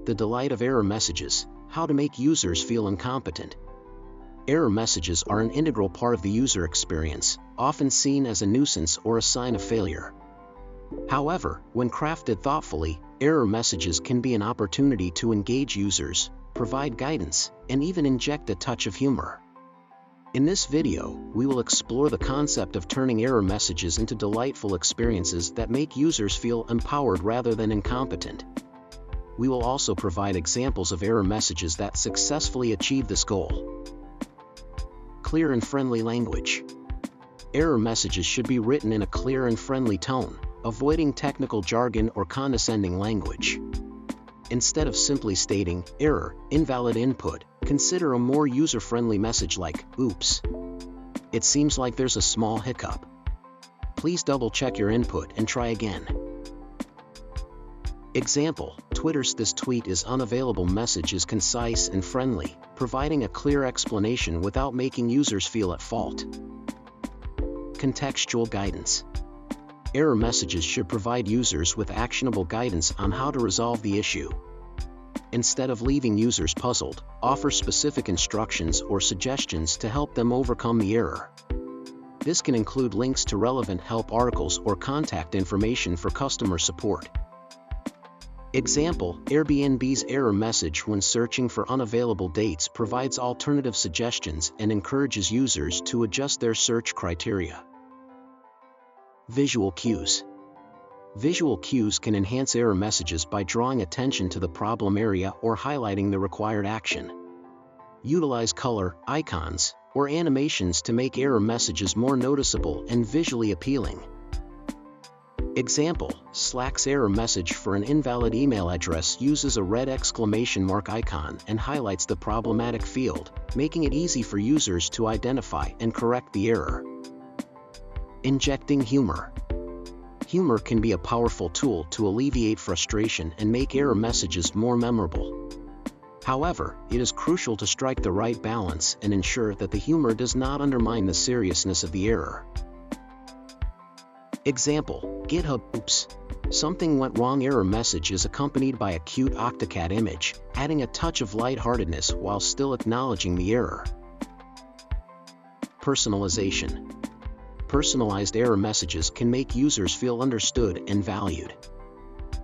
The delight of error messages: how to make users feel incompetent. Error messages are an integral part of the user experience, often seen as a nuisance or a sign of failure. However, when crafted thoughtfully, error messages can be an opportunity to engage users, provide guidance, and even inject a touch of humor. In this video, we will explore the concept of turning error messages into delightful experiences that make users feel empowered rather than incompetent. We will also provide examples of error messages that successfully achieve this goal. Clear and friendly language. Error messages should be written in a clear and friendly tone, avoiding technical jargon or condescending language. Instead of simply stating, "error, invalid input," consider a more user-friendly message like, "Oops. It seems like there's a small hiccup. Please double-check your input and try again." Example: Twitter's "This tweet is unavailable" message is concise and friendly, providing a clear explanation without making users feel at fault. Contextual guidance. Error messages should provide users with actionable guidance on how to resolve the issue. Instead of leaving users puzzled, offer specific instructions or suggestions to help them overcome the error. This can include links to relevant help articles or contact information for customer support. Example: Airbnb's error message when searching for unavailable dates provides alternative suggestions and encourages users to adjust their search criteria. Visual cues. Visual cues can enhance error messages by drawing attention to the problem area or highlighting the required action. Utilize color, icons, or animations to make error messages more noticeable and visually appealing. Example: Slack's error message for an invalid email address uses a red exclamation mark icon and highlights the problematic field, making it easy for users to identify and correct the error. Injecting humor. Humor can be a powerful tool to alleviate frustration and make error messages more memorable. However, it is crucial to strike the right balance and ensure that the humor does not undermine the seriousness of the error. Example: GitHub "Oops. Something went wrong" error message is accompanied by a cute Octocat image, adding a touch of lightheartedness while still acknowledging the error. Personalization. Personalized error messages can make users feel understood and valued.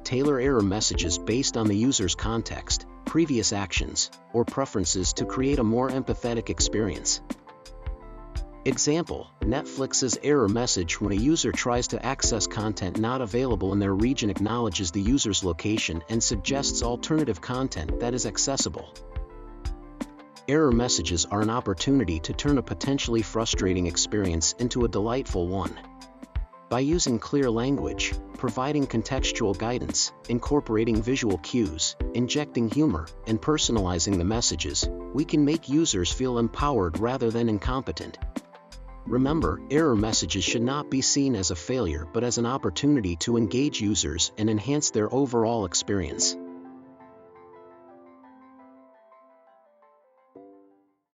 Tailor error messages based on the user's context, previous actions, or preferences to create a more empathetic experience. Example: Netflix's error message when a user tries to access content not available in their region acknowledges the user's location and suggests alternative content that is accessible. Error messages are an opportunity to turn a potentially frustrating experience into a delightful one. By using clear language, providing contextual guidance, incorporating visual cues, injecting humor, and personalizing the messages, we can make users feel empowered rather than incompetent. Remember, error messages should not be seen as a failure but as an opportunity to engage users and enhance their overall experience.